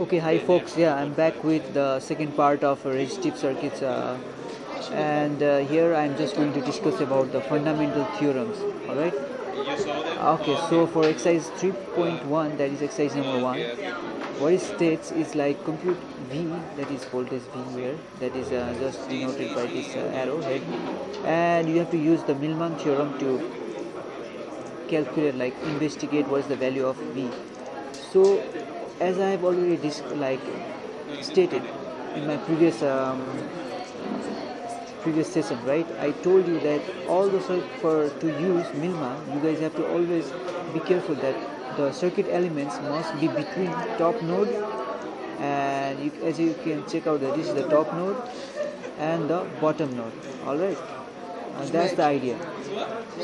Okay, hi folks. Yeah, I'm back with the second part of resistive circuits, and here I'm just going to discuss about the fundamental theorems. All right. Okay, so for exercise 3.1, that is exercise number 1, what it states is like compute V, that is voltage V here, that is just denoted by this arrowhead, and you have to use the Millman theorem to calculate, like investigate what is the value of V. So as I have already stated in my previous session, right, I told you that all the for to use Millman, you guys have to always be careful that the circuit elements must be between top node and as you can check out that this is the top node and the bottom node. All right, that's the idea.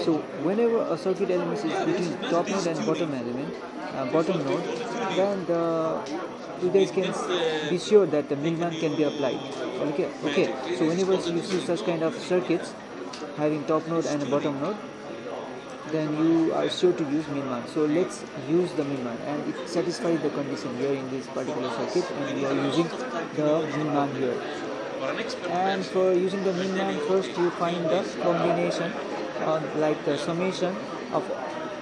So whenever a circuit element is between top node and bottom node, then you guys can be sure that the Millman can be applied. Okay. So whenever you see such kind of circuits having top node and a bottom node, then you are sure to use Millman. So let's use the Millman, and it satisfies the condition here in this particular circuit, and we are using the Millman here. And for using the Millman, first you find the combination, like the summation of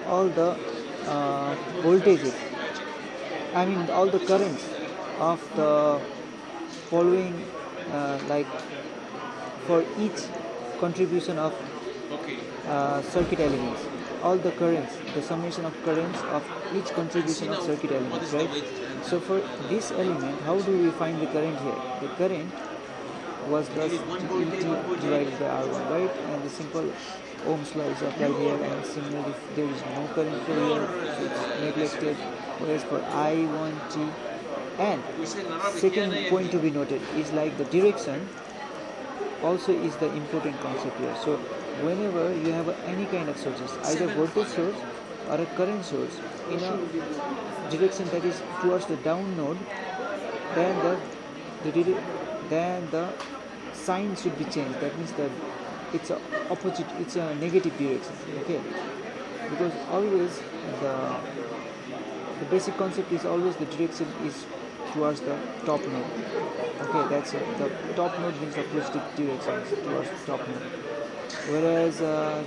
all the voltages, I mean all the currents of the following, like for each contribution of circuit elements, all the currents, the summation of currents of each contribution of circuit elements, right? So for this element, how do we find the current here? The current was thus ET divided by R1, right? And the simple Ohm's law is applied here, and similarly if there is no current flow here, so it's neglected. Whereas for I1T, and second point to be noted is like the direction also is the important concept here. So whenever you have any kind of sources, either voltage source or a current source in a direction that is towards the down node, then the sign should be changed. That means that it's a opposite, it's a negative direction. Okay, because always the basic concept is always the direction is towards the top node. Okay, that's it. The top node means a positive direction towards the top node. Whereas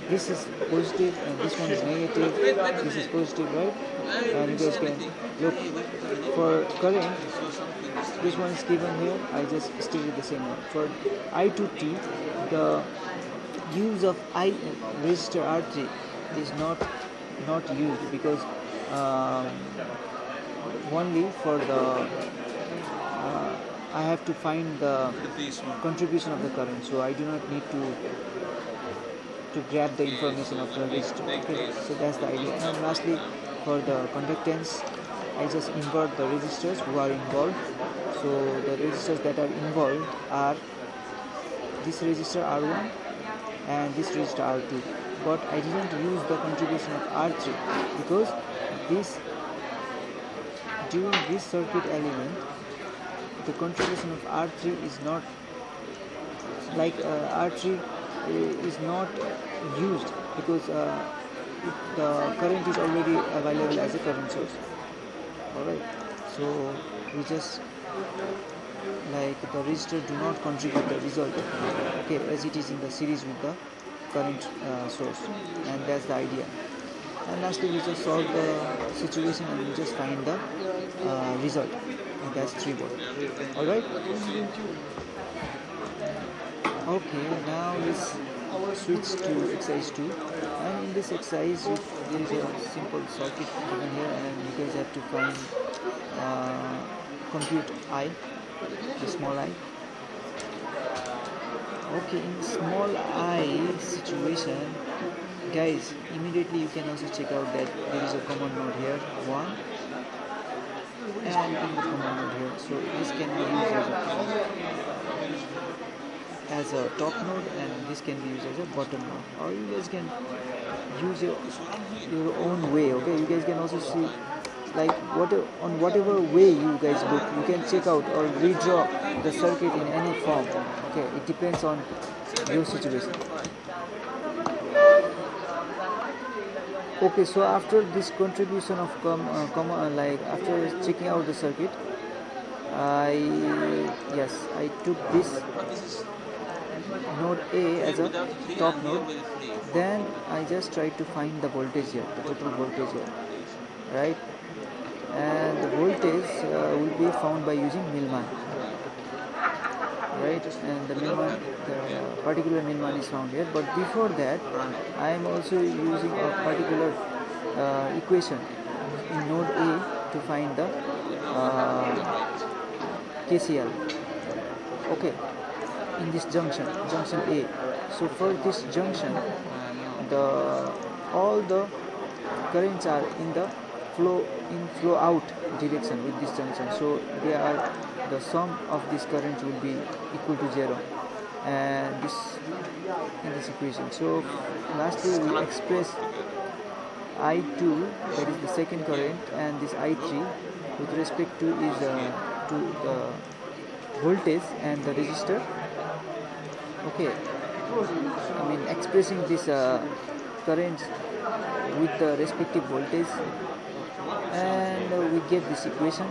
this is positive and this one is negative. This is positive, right? And you guys can look for current. This one is given here. I just stated the same one. For I2T, the use of resistor R3 is not used, because only for the I have to find the contribution of the current, so I do not need to grab the information of the resistor. Okay, so that's the idea. And lastly, for the conductance, I just invert the resistors who are involved. So the resistors that are involved are this resistor R1 and this resistor R2, but I didn't use the contribution of R3 because during this circuit element, the contribution of R3 is not like R3 is not used, because the current is already available as a current source. Alright, so we just like the resistor do not contribute the result, okay, as it is in the series with the current source, and that's the idea. And lastly, we just solve the situation and we just find the result, and that's 3 volt. Alright, okay, now let's switch to exercise 2, and in this exercise there is a simple circuit given here, and you guys have to find compute I, the small I. Okay, in small I situation, guys, immediately you can also check out that there is a common node here, 1, and in the common node here, so this can be used as a top node, and this can be used as a bottom node, or you guys can use your own way. Okay, you guys can also see like whatever way you guys look, you can check out or redraw the circuit in any form. Okay, it depends on your situation. Okay, so after this contribution of like after checking out the circuit, I took this node A as a top node, then I just try to find the voltage here, the total voltage here, right? And the voltage will be found by using Millman, right? And the particular Millman is found here. But before that, I am also using a particular equation in node A to find the KCL. Okay, in this junction A. So for this junction, all the currents are in the flow out direction with this junction. So the sum of these currents will be equal to 0, and in this equation. So lastly we express I2, that is the second current, and this I3 with respect to the voltage and the resistor. Okay, I mean expressing this currents with the respective voltage, and we get this equation.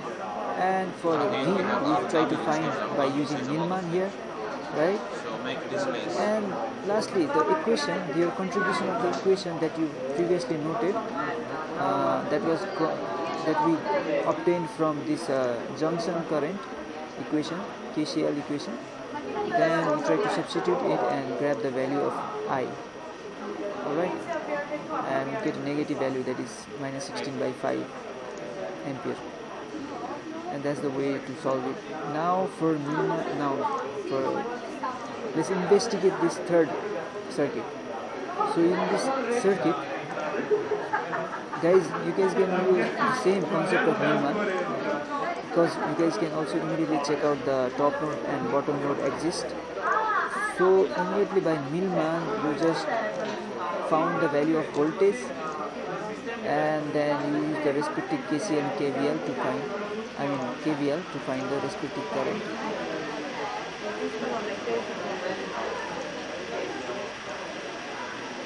And for V we try to find by using Millman here, right? And lastly, the equation, your contribution of the equation that you previously noted, that we obtained from this junction current equation, KCL equation. Then we try to substitute it and grab the value of I. Alright, and we get a negative value, that is minus 16 by 5 ampere. And that's the way to solve it. Let's investigate this third circuit. So in this circuit, you guys can use the same concept of Millman, because you guys can also immediately check out the top node and bottom node exist. So immediately by Millman you just found the value of voltage, and then you use the respective KCL and KVL to find the respective current.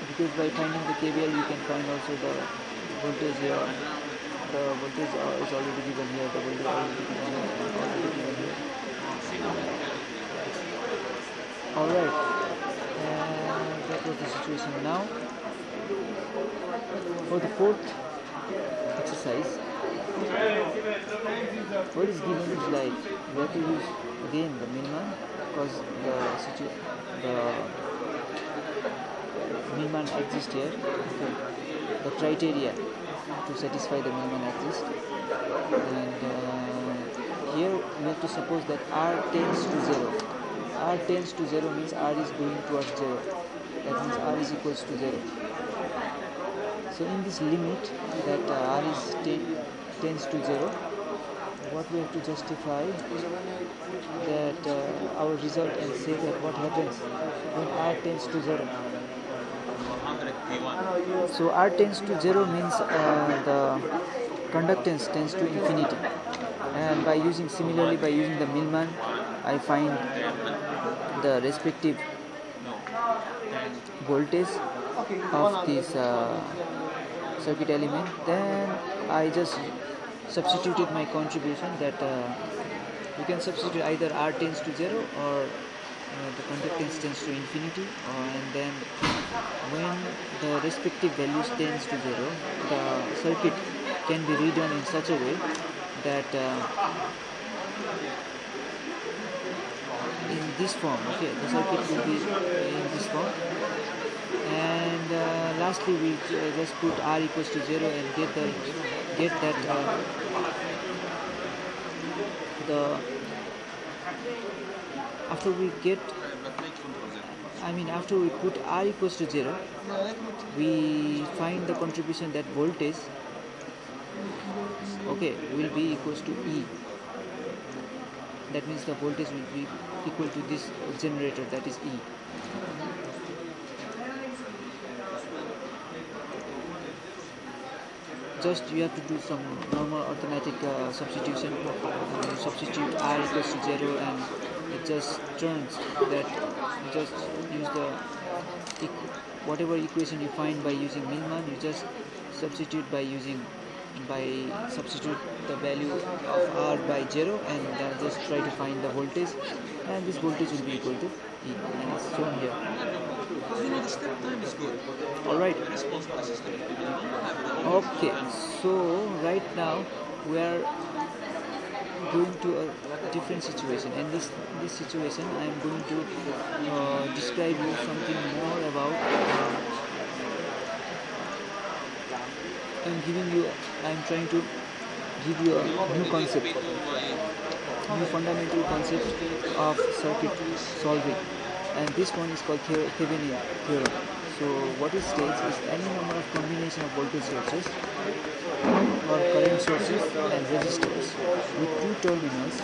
Because by finding the KVL you can find also the voltage here. The voltage is already given here, the voltage already given here. Alright, and that was the situation. Now for the fourth exercise, what is given is like we have to use again the Millman, because the Millman exists here. Okay. The criteria to satisfy the Millman exists, and here we have to suppose that R tends to 0. R tends to 0 means R is going towards 0. That means R is equals to 0. So in this limit that R tends to 0, what we have to justify that our result, and say that what happens when R tends to 0. So R tends to 0 means the conductance tends to infinity, and by using the Millman, I find the respective voltage of this circuit element. Then I just substituted my contribution, that you can substitute either R tends to 0 or the conductance tends to infinity, and then when the respective values tends to 0, the circuit can be redone in such a way that in this form, okay, the circuit will be in this form. And lastly we just put R equals to 0 and get that after we put R equals to 0, we find the contribution that voltage, okay, will be equals to E. That means the voltage will be equal to this generator, that is E. Just you have to do some normal arithmetic substitution. You substitute R equals to 0 and it just turns that. Just use the whatever equation you find by using Millman, you just substitute by using by substitute the value of R by 0 and just try to find the voltage, and this voltage will be equal to E, and it's shown here. Alright. Okay, so right now we are going to a different situation. In this situation, I am going to describe you something more about. I'm trying to give you a new concept, new fundamental concept of circuit solving, and this one is called Thevenin theorem. So what it states is any number of combination of voltage sources or current sources and resistors with two terminals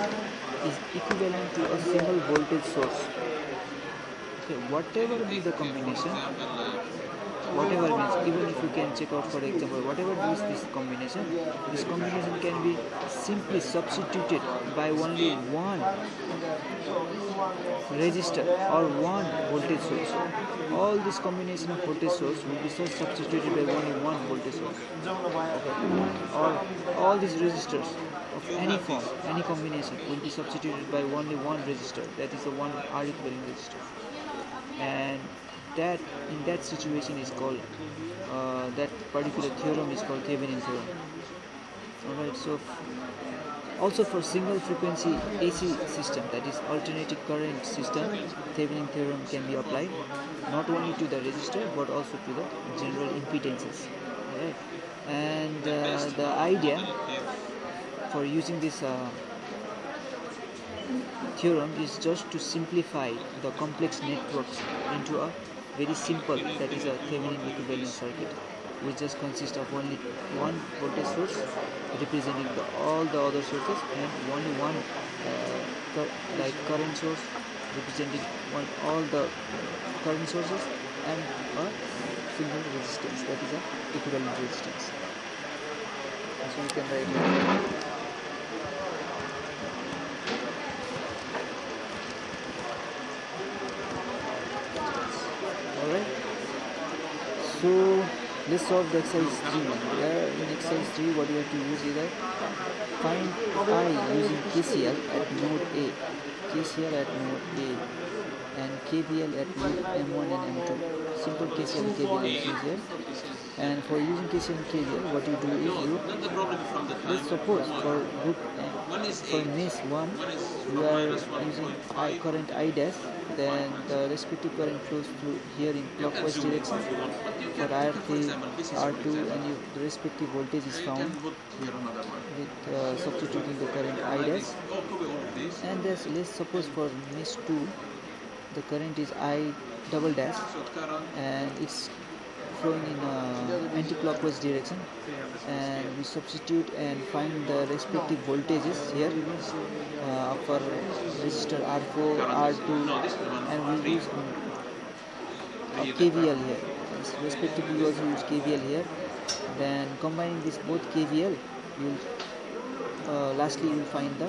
is equivalent to a single voltage source. Okay, whatever be the combination, whatever means, even if you can check out, for example, whatever is this combination can be simply substituted by only one resistor or one voltage source. All this combination of voltage source will be substituted by only one voltage source. Okay. Or all these resistors of any form, any combination will be substituted by only one resistor, that is the one R equivalent resistor. And that in that situation is called that particular theorem is called Thevenin theorem. Alright, so also for single frequency AC system, that is alternating current system, Thevenin theorem can be applied not only to the resistor but also to the general impedances. Alright, and the idea for using this theorem is just to simplify the complex networks into a very simple, that is a Thevenin equivalent circuit, which just consists of only one voltage source representing all the other sources, and only one like current source representing all the current sources, and a single resistance, that is a equivalent resistance. So you can write it. So let's solve the exercise 3. In exercise 3, what you have to use is that find I using KCL at node A, KCL at node A, and KVL at node M1 and M2. Simple KCL and KVL is easier. And for using KCL and KVL, what you do is let's suppose for mesh 1, you are using current I dash, then the respective current flows through here in clockwise direction. For R3, R2, and the respective voltage is found with substituting the current I dash. And let's suppose for mesh 2, the current is I double dash, and it's flowing in anti-clockwise direction, and we substitute and find the respective voltages here for resistor R4, R2, and we use KVL here. Respectively, we also use KVL here. Then combining this both KVL, lastly you will find the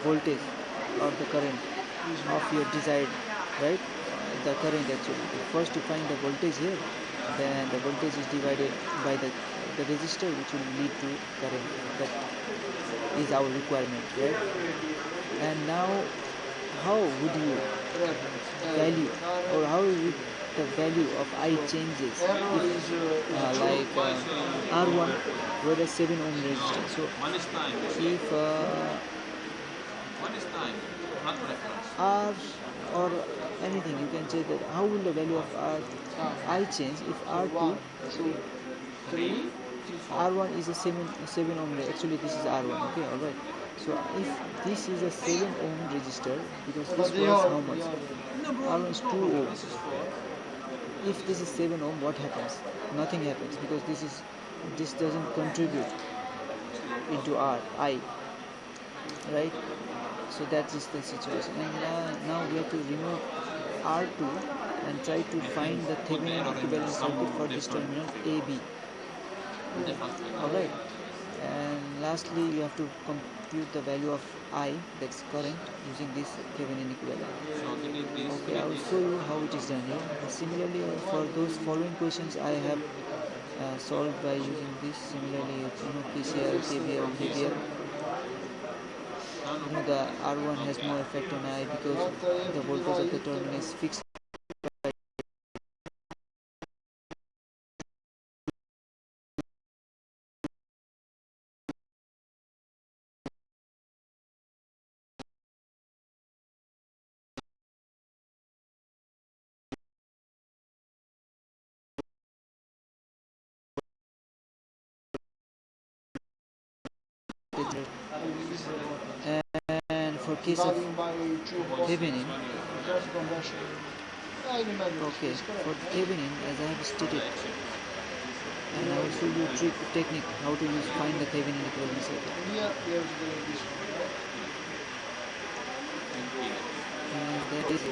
voltage or the current of your desired, right? The current actually. First to find the voltage here, then the voltage is divided by the resistor, which will lead to current. That is our requirement, right? And now, how would you value, or how would the value of I changes if like R1 were a 7 ohm resistance? So if R or anything, you can say that how will the value of I change if R2, R1 is a 7 ohm, actually this is R1, okay, alright. So if this is a 7 ohm resistor, because this was how much? R1 is 2 ohms. If this is 7 ohm, what happens? Nothing happens, because this doesn't contribute into I, right? So that is the situation. And now we have to remove R2 and try to find the Thevenin equivalent circuit for this terminal AB. Alright. And lastly, you have to compute the value of I, that's current, using this Thevenin equivalent. Okay, I will show you how it is done here. Similarly, for those following questions, I have solved by using this. Similarly, KCL, KVL, KVL. The R1 has no effect on I because the voltage of the terminal is fixed. And for case of Thevenin, okay, for Thevenin, as I have stated, and I will show you a technique how to find the Thevenin equivalent circuit. And that is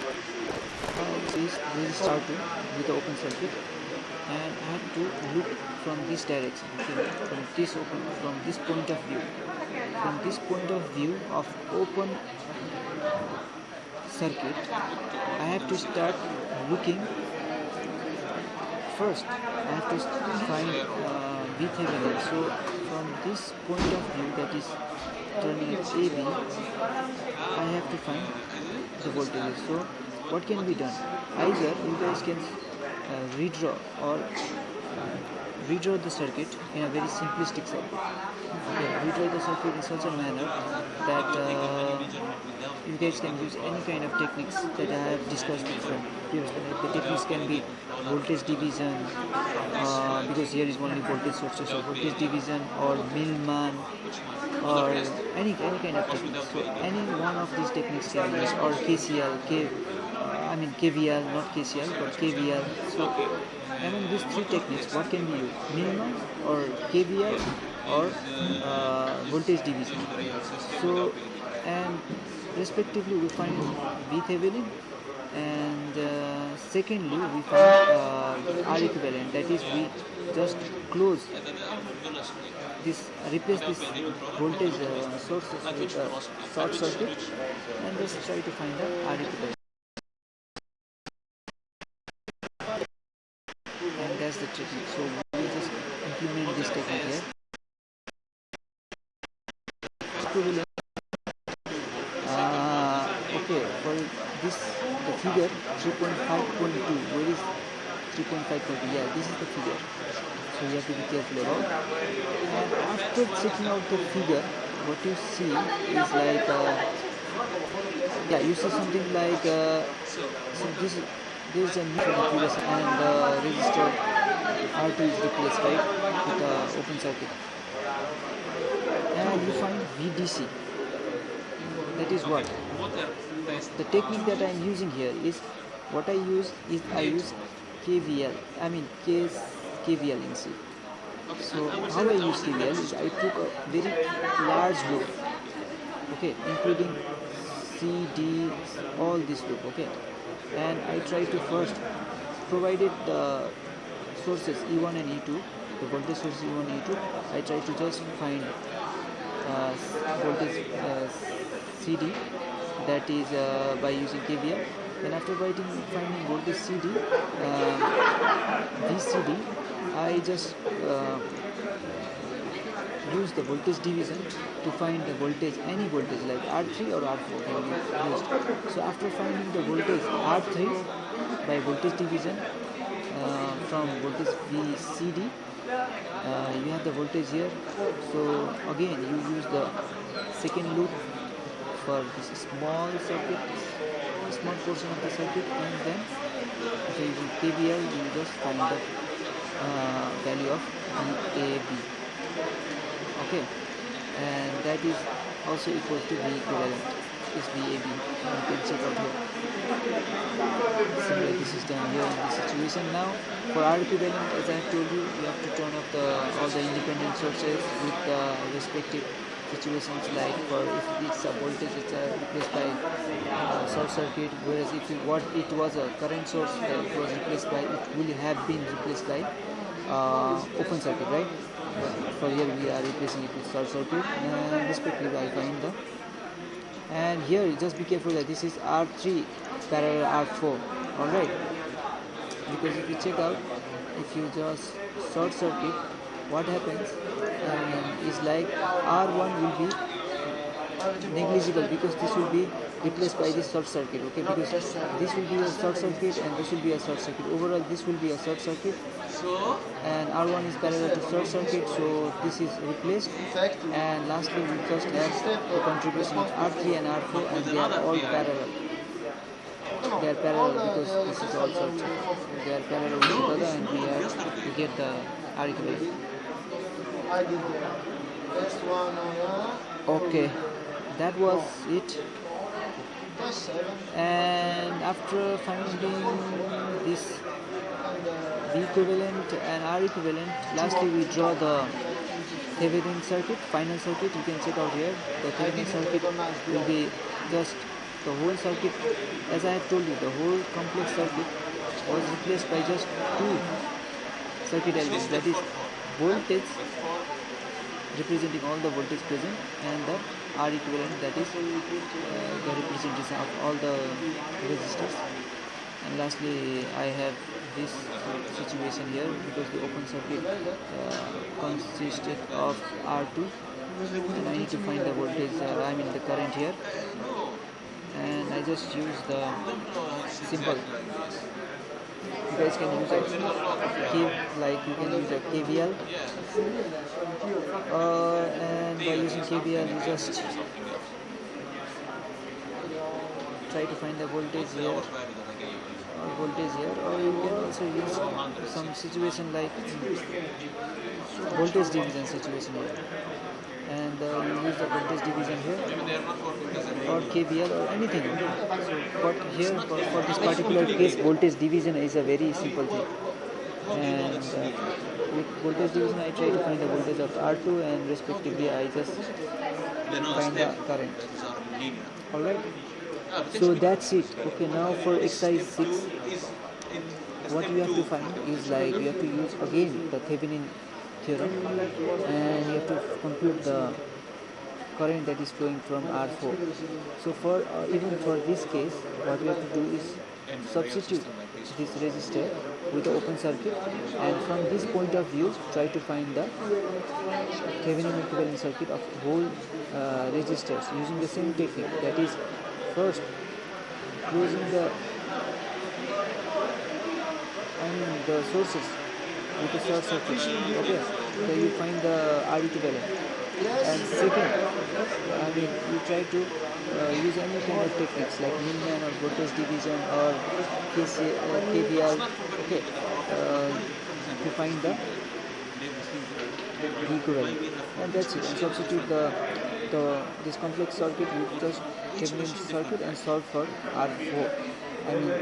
resistor R2 with the open circuit, and I have to look from this direction, okay, from this point of view. From this point of view of open circuit, I have to start looking. First, I have to find VThevenin. So, from this point of view, that is terminal AB, I have to find the voltage. So, what can be done? Either you guys can redraw the circuit in a very simplistic circuit. Okay, redraw the circuit in such a manner that you guys can use any kind of techniques that I have discussed before. The techniques can be voltage division, because here is only voltage sources, so voltage division, or Millman, or any kind of techniques. So any one of these techniques can be used, or KCL, KVL, not KCL, but KVL. So among these three techniques, what can be used? Millman, or KVL, or voltage division. So, and respectively we find VThevenin, and secondly we find R equivalent, that is we just replace this voltage sources with a short circuit and just try to find the R equivalent. And that's the technique. So we will just implement this technique here. Okay, for this, the figure 3.5.2, where is 3.5.2? Yeah, this is the figure, so you have to be careful about. And after checking out the figure, what you see is like you see something like so this is a new previous, and the resistor R2 is replaced, right, with the open circuit, and you find VDC. That is what the technique that I am using here is. What I use KVL. KVL in C. So how I use KVL is I took a very large loop, okay, including C, D, all this loop, okay, and I try to first, provided the sources E1 and E2, the voltage sources E1 and E2, I try to just find voltage CD, that is by using KVL. Then after finding voltage CD, VCD, I just use the voltage division to find the voltage, any voltage like R3 or R4 can be used. So after finding the voltage R3 by voltage division from voltage VCD, you have the voltage here. So again you use the second loop for this small circuit, small portion of the circuit, and then after using KVL you just find the value of VAB, okay, and that is also equal to V equivalent, is VAB. You can check out here. Similarly, this is done here in this situation. Now for R equivalent, as I have told you, you have to turn off all the independent sources with the respective situations, like for if it's a voltage, it's replaced by short circuit, whereas if it was a current source that it was replaced by, it will have been replaced by open circuit, right? For here we are replacing it with short circuit, and respectively I find the, and here just be careful that this is R3 parallel R4, alright, because if you check out if you just short circuit, what happens is like R1 will be negligible because this will be replaced by this short circuit, okay, because this will be a short circuit and this will be a short circuit. Overall this will be a short circuit and R1 is parallel to short circuit, so this is replaced, and lastly we just have the contribution of R3 and R4 and they are all parallel. They are parallel because this is all short circuit. They are parallel with each other and we get the R equivalent. Okay, that was it. And after finding this V equivalent and R equivalent, lastly we draw the Thevenin circuit, final circuit. You can check out here. The Thevenin circuit will be just the whole circuit. As I have told you, the whole complex circuit was replaced by just two circuit elements, that is voltage representing all the voltage present and the R equivalent, that is the representation of all the resistors. And lastly I have this situation here because the open circuit consisted of R2 and I need to find the voltage, the current here, and I just use the simple. You guys can use you can use a KVL, and by using KVL you just try to find the voltage here, or you can also use some situation like voltage division situation here, and you use the voltage division here or KVL or anything. But here for this particular case, voltage division is a very simple thing, and with voltage division I try to find the voltage of R2 and respectively I just find the current. Alright, so that's it. Okay, now for exercise 6, what you have to find is like you have to use again the Thevenin theorem and you have to compute the current that is flowing from R4. So for even for this case, what we have to do is substitute this resistor with the open circuit, and from this point of view try to find the Thevenin equivalent circuit of whole resistors using the same technique, that is first closing the sources with a short circuit. Okay, so you find the R equivalent, and second, you try to use any kind of techniques like Millman or voltage division or KVL, okay, to find the equivalent, and that's it. And substitute this complex circuit with just Thevenin circuit and solve for R4.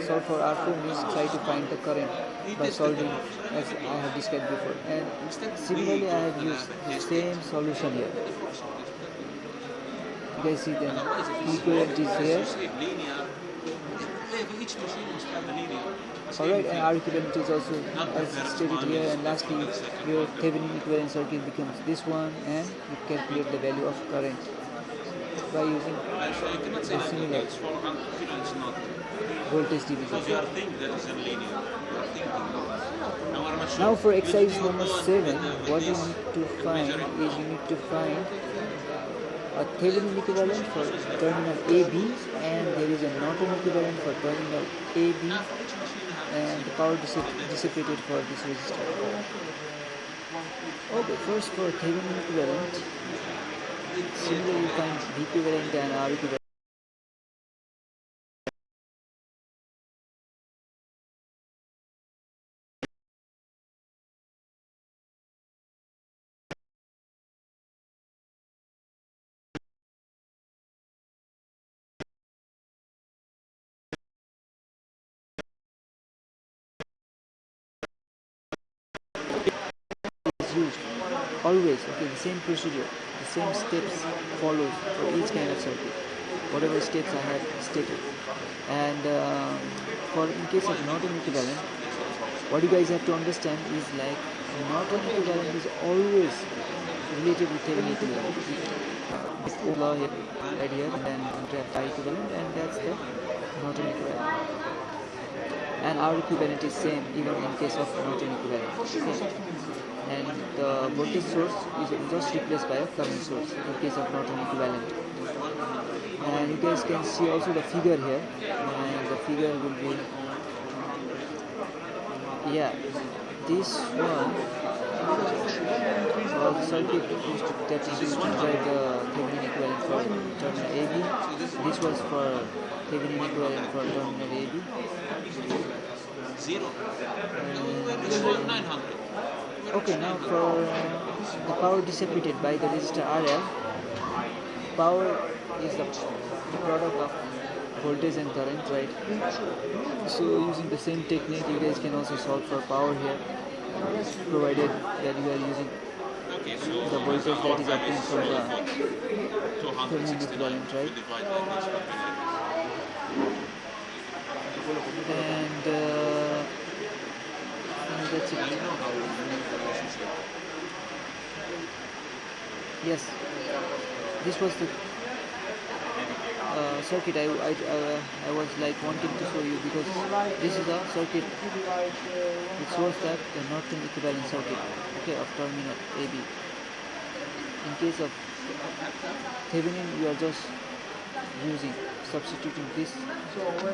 Solve for R4 means try to find the current by solving as I have described before. And similarly I have used the same solution here. You guys see the equivalent is here. Alright, and R equivalent is also as stated here, and lastly your Thevenin equivalent circuit becomes this one, and you calculate the value of current by using the similar voltage division. Now for exercise number 7, what you need to find is you need to find a Thevenin equivalent for terminal AB, and there is a Norton equivalent for terminal AB, and the power dissipated for this resistor. Okay, first for Thevenin equivalent, similarly you find V equivalent and R equivalent. Used always, okay, the same procedure, the same steps follows for each kind of circuit, whatever steps I have stated. And for in case of Norton equivalent, what you guys have to understand is like Norton equivalent is always related with Thevenin equivalent. This law here, right here, and then I equivalent, and that's the Norton equivalent. and R equivalent is same even in case of Norton equivalent. Okay. And the voltage source is just replaced by a current source in case of Norton equivalent. And you guys can see also the figure here, and the figure will be, yeah, this one, the circuit that is used to drive the Thevenin equivalent for terminal AB. This was for Thevenin equivalent for terminal AB. Okay, now for the power dissipated by the resistor RL. Power is the product of voltage and current, right? So using the same technique, you guys can also solve for power here, provided that you are using the voltage that is obtained from the Thevenin equivalent, right? And that's it. Yes, this was the circuit I was like wanting to show you, because this is a circuit which shows that the Norton equivalent circuit, okay, of terminal AB. In case of Thevenin, you are just substituting this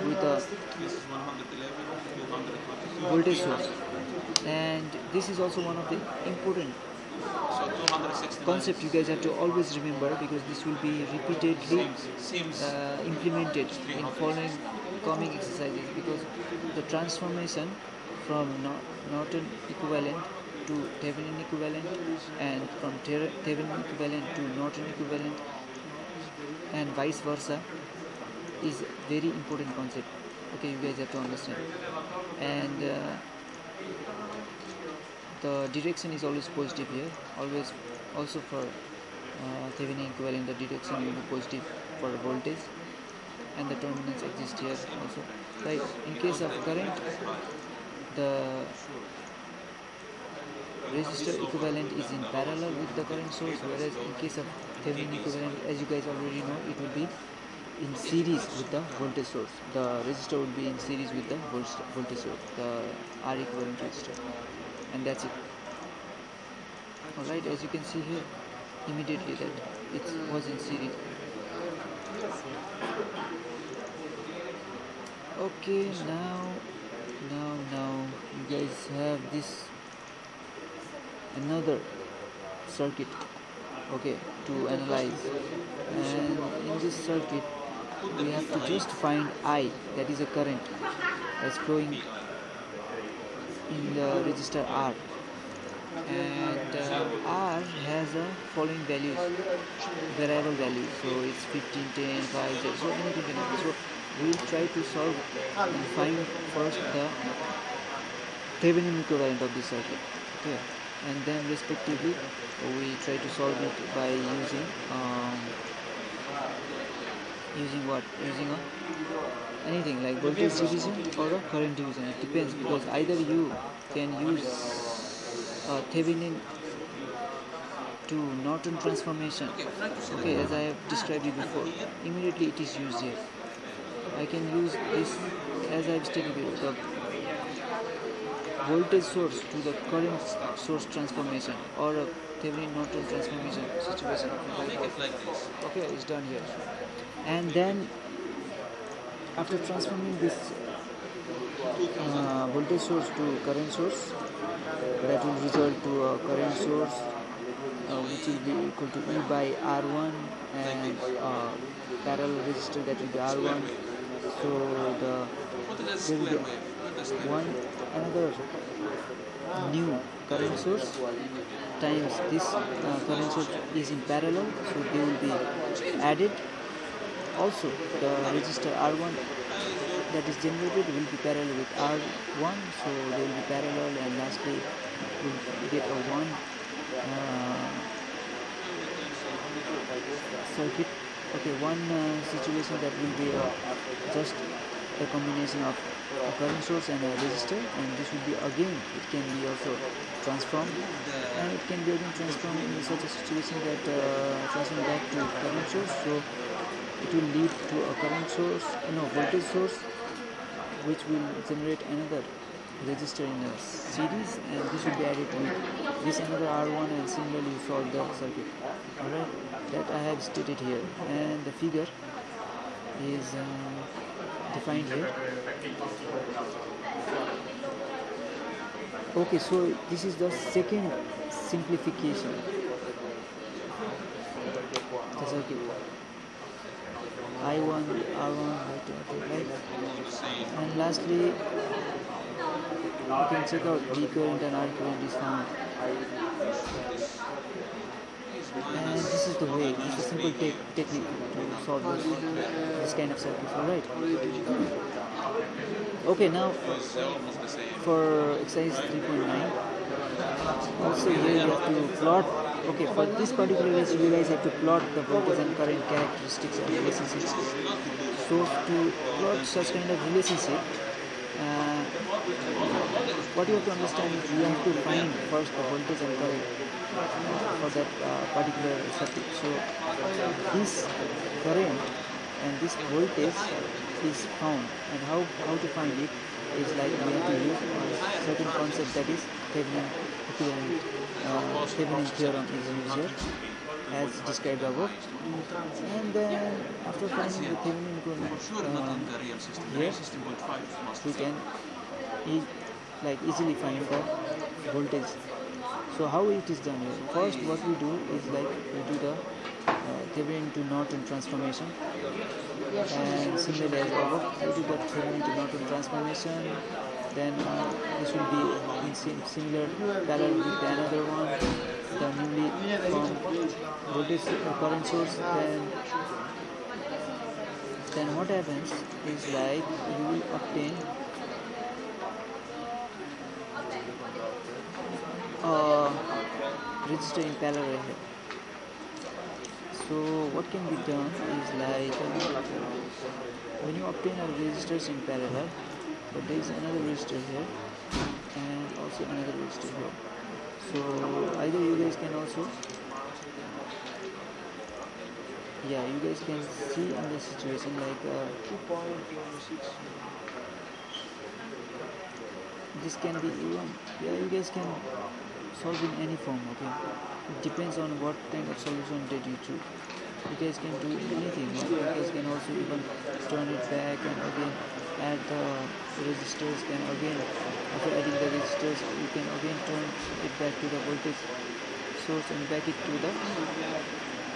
with a voltage source, and this is also one of the important concept you guys have to always remember, because this will be repeatedly implemented in following coming exercises, because the transformation from Norton equivalent to Thevenin equivalent, and from Thevenin equivalent to Norton equivalent, and vice versa, is very important concept. Okay, you guys have to understand. And the direction is always positive here, always. Also for Thevenin equivalent, the direction will be positive for voltage, and the terminals exist here also, right? In case of current, the resistor equivalent is in parallel with the current source, whereas in case of Thevenin equivalent, as you guys already know, it will be in series with the voltage source. The resistor would be in series with the voltage source, the R equivalent resistor, and that's it. Alright, as you can see here immediately that it was in series. Okay, now you guys have this another circuit, okay, to analyze, and in this circuit we have to just find I, that is a current that's flowing in the resistor R, and R has a following values, variable values, so it's 15, 10, 5, 0, so anything can happen. So we'll try to solve and find first the Thevenin equivalent of this circuit, okay, and then respectively we try to solve it by using anything like voltage division or a current division. It depends, because either you can use Thevenin to Norton transformation, okay, as I have described it before. Immediately it is used here. I can use this, as I have stated before, the voltage source to the current source transformation, or a Thevenin Norton transformation situation. Okay, it's done here. And then after transforming this voltage source to current source, that will result to a current source which will be equal to E by R1, and parallel resistor, that will be R1. So there will be another new current source times this current source is in parallel, so they will be added. Also the resistor R1 that is generated will be parallel with R1, so they will be parallel, and lastly we'll get a one circuit, okay, one situation that will be just a combination of a current source and a resistor, and this will be again, it can be also transformed, and it can be again transformed in such a situation that transform back to current source, so it will lead to a current source, voltage source which will generate another resistor in a series, and this will be added with this another R1, and similarly you solve the circuit. Alright, that I have stated here, and the figure is defined here. Okay, so this is the second simplification, the circuit. I1, R1, right? And lastly, you can check out the current and R current is found. And this is the way, this is a simple technique to solve this kind of circuit, alright? Okay, now for exercise 3.9, also here you have to plot. Okay, for this particular case you guys have to plot the voltage and current characteristics and relationships. So to plot such kind of relationship, what you have to understand is you have to find first the voltage and current for that particular circuit. So this current and this voltage is found, and how to find it is like we have to use a certain concept, that is Thevenin equivalent. Thevenin theorem is used here as described above, and then after finding the Thevenin equivalent here we can easily find the voltage. So how it is done here? First what we do is we do the Thevenin to Norton transformation, and similarly as above we do the Thevenin to Norton transformation. Then this will be in similar parallel with another one, the newly formed voltage current source. Then what happens is you will obtain a resistor in parallel here. So what can be done is when you obtain a resistors in parallel, but there is another resistor here and also another resistor here. So either you guys can also, you guys can see in this situation 2.6. This can be even, you guys can solve in any form. Okay, it depends on what kind of solution that you choose. You guys can do anything. You guys can also even turn it back and again add the resistors. Then again, after adding the resistors, you can again turn it back to the voltage source and back it to the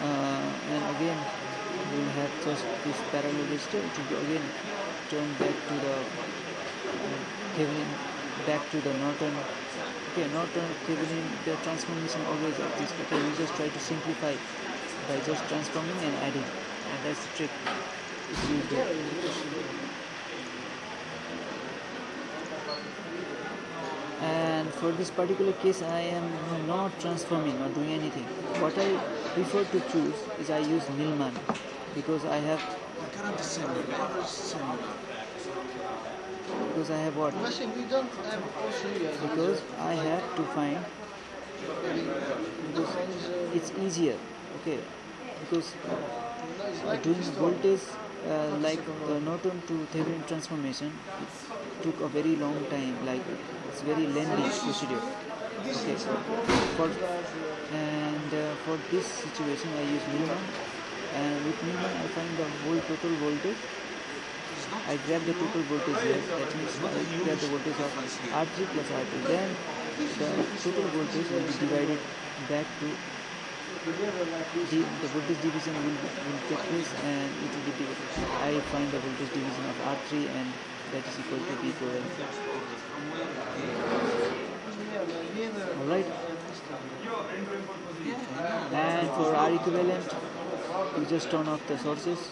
and again you will have just this parallel resistor. It will be again turned back to the Thevenin, back to the Norton. Okay, Norton, Thevenin, the transformation always like this. Okay, we just try to simplify by just transforming and adding, and that's the trick. If you do. And for this particular case, I am not transforming or doing anything. What I prefer to choose is I use Millman, because I have what? Because I have to find, because it's easier. Okay, because doing voltage like the Norton to Thevenin transformation, it took a very long time. It's very lengthy procedure. Okay, so for this situation I use Millman, and with Millman I find the whole total voltage. I grab the total voltage here, that means I grab the voltage of R3 plus R2. Then the total voltage will be divided back to the voltage division will take place, and it will be divided. I find the voltage division of R3, and that is equal to B equivalent. Alright, and for R equivalent you just turn off the sources,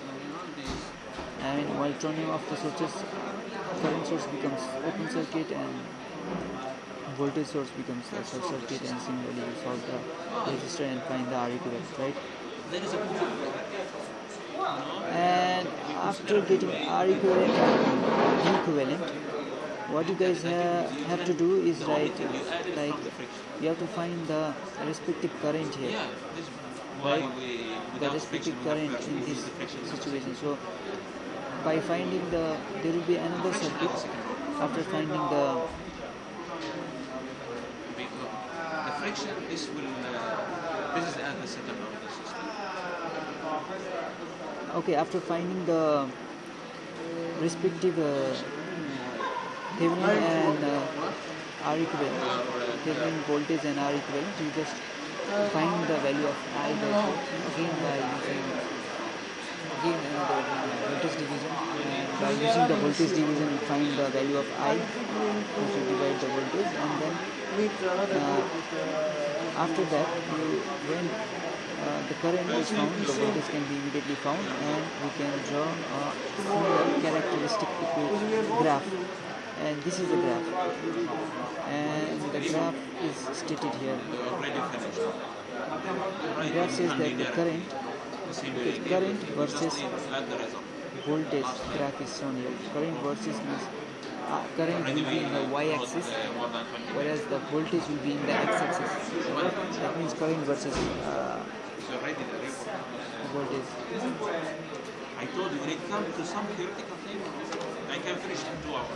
and while turning off the sources, current source becomes open circuit and voltage source becomes a short circuit, and similarly you solve the resistor and find the R equivalent, right? And after getting R equivalent and D equivalent, what you guys have to do is you have to find the respective current here, right? The respective current in this situation. So by finding there will be another circuit after finding the friction. This is at the second of the system. Okay, after finding the respective Thevenin and R equivalent, Thevenin voltage and R equivalent, you just find the value of I therefore again by using another voltage division, and by using the voltage division you find the value of I, which you divide the voltage, and then after that when the current is found, the voltage can be immediately found, and we can draw a similar characteristic graph. And this is the graph, and the graph is stated here. The graph says that the current versus voltage graph is shown here. Current versus means current will be in the y-axis, whereas the voltage will be in the x-axis. That means current versus voltage. I told you, when it comes to some theoretical thing, I can finish in 2 hours.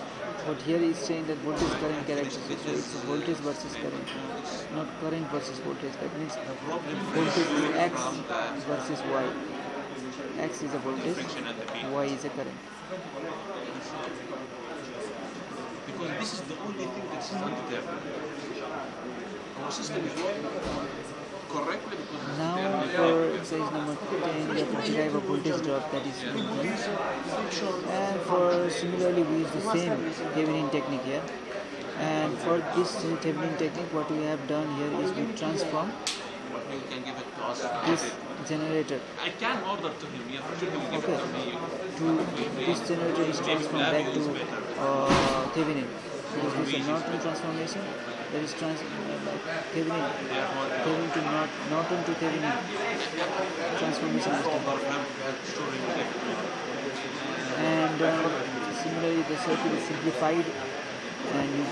But here is saying that voltage current characteristic, so it's voltage versus current, not current versus voltage. That means voltage is x versus y. X is a voltage, y is a current. Because this is the only thing that's undetermined. Our system is working correctly because now for exercise number 10 we have to derive a voltage drop, that is VB. And for similarly we use the same Thevenin technique here. And for this Thevenin technique, what we have done here is we transform you can give it to us. this generator. I can order to him, yeah, for sure he will give it to me. This generator is transformed back to Thevenin. Because this is a Norton transformation. That is Thevenin to Norton to Thevenin transformation is done. And similarly the circuit is simplified, and you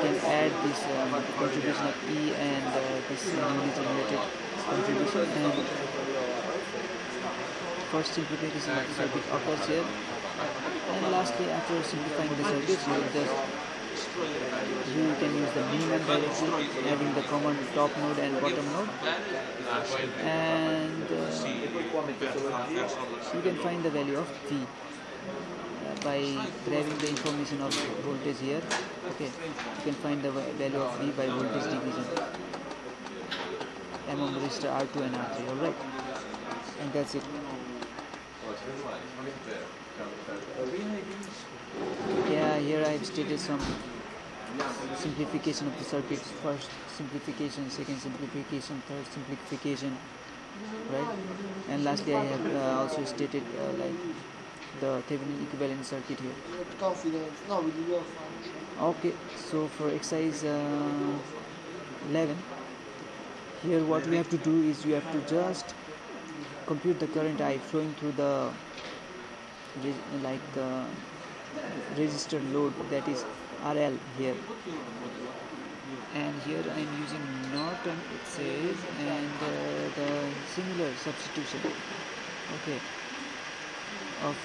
can add this contribution of E and this newly generated contribution, and first simplification of the circuit occurs here. And lastly, after simplifying the circuit, you can use the minimum direction, having the common top node and bottom node, and you can find the value of V by grabbing the information of voltage here. Okay, you can find the value of V by voltage division among resistor R2 and R3. Alright, and that's it. Yeah, here I have stated some simplification of the circuits. First simplification, second simplification, third simplification, right? And lastly I have also stated like the Thevenin equivalent circuit here. Okay, so for exercise 11, here what we have to do is you have to just compute the current I flowing through the resistor load, that is RL here. And here I am using Norton, it says, and the similar substitution, okay, of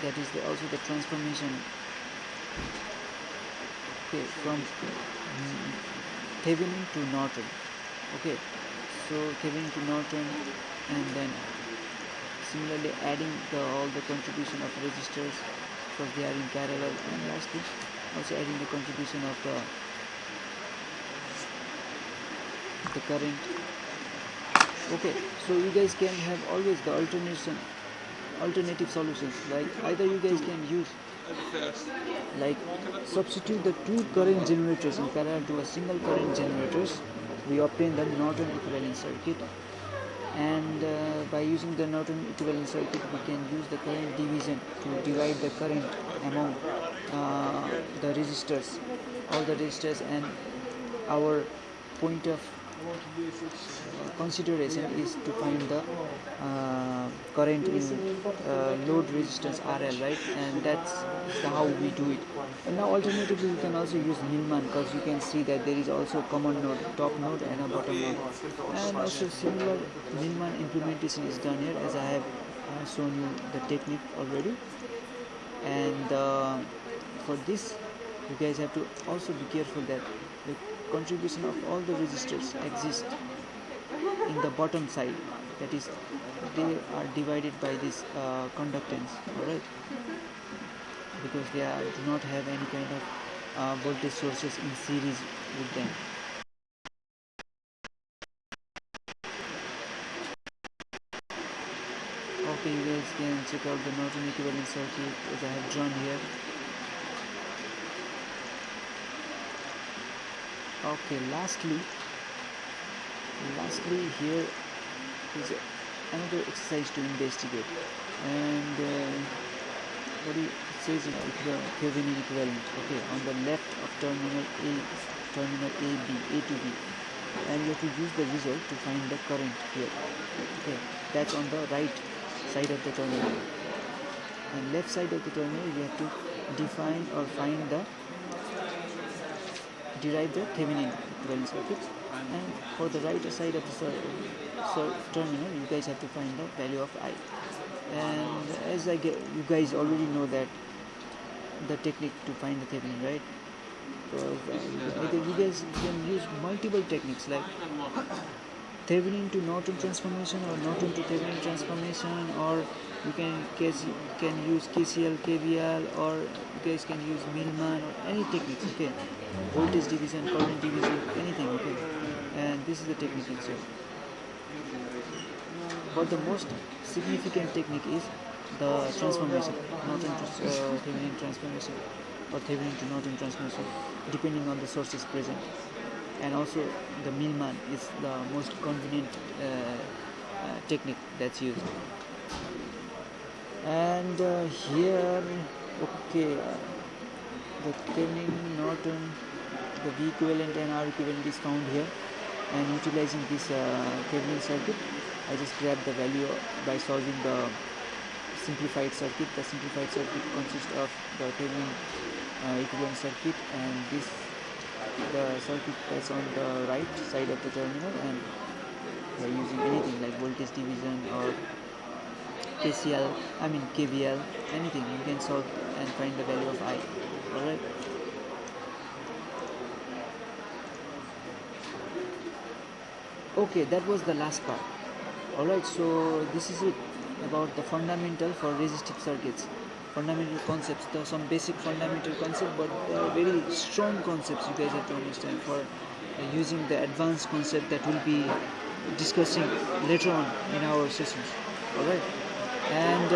that is also the transformation, okay, from Thevenin to Norton. Okay, so Thevenin to Norton, and then similarly adding all the contribution of resistors because they are in parallel, and lastly also adding the contribution of the current. Okay, so you guys can have always the alternative solutions, like either you guys can use like substitute the two current generators in parallel to a single current generators, we obtain the Norton equivalent circuit, and by using the Norton equivalent circuit we can use the current division to divide the current among the resistors, all the resistors, and our point of consideration is to find the current in load resistance RL, right? And that's how we do it. And now alternatively you can also use Millman, because you can see that there is also a common node, top node and a bottom node, and also similar Millman implementation is done here, as I have shown you the technique already, and for this you guys have to also be careful that the contribution of all the resistors exist in the bottom side, that is they are divided by this conductance, alright, because they do not have any kind of voltage sources in series with them. Okay, you guys can check out the Norton equivalent circuit as I have drawn here. Okay, lastly here is another exercise to investigate, and what it says is the Thevenin equivalent. Okay, on the left of terminal A to B, and you have to use the result to find the current here. Okay, that's on the right side of the terminal, and left side of the terminal you have to define or derive the Thevenin equivalent circuit, and for the right side of the terminal you guys have to find the value of I. And as you guys already know that the technique to find the Thevenin, right? Because you guys can use multiple techniques like Thevenin to Norton transformation or Norton to Thevenin transformation, or you can use KCL, KVL, or you guys can use Millman or any techniques, okay? Voltage division, current division, anything, okay? And this is the technique itself. But the most significant technique is the transformation, Norton to Thevenin transformation or Thevenin to Norton transformation, depending on the sources present. And also the Millman is the most convenient technique that's used. And here, okay, the Thevenin, Norton, the V equivalent and R equivalent is found here, and utilizing this Thevenin circuit, I just grab the value by solving the simplified circuit. The simplified circuit consists of the Thevenin equivalent circuit, and the circuit that's on the right side of the terminal, and by using anything like voltage division or KVL, anything you can solve and find the value of I. Alright. Okay, that was the last part. Alright, so this is it about the fundamental for resistive circuits. Fundamental concepts, there are some basic fundamental concepts, but there are very strong concepts you guys have to understand for using the advanced concept that we'll be discussing later on in our sessions. Alright, and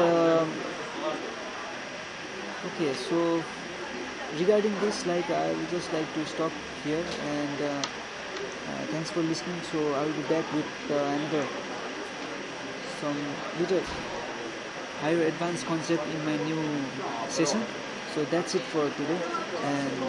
okay, so regarding this, like, I would just like to stop here, and thanks for listening. So I will be back with another some little higher advanced concept in my new session. So that's it for today, and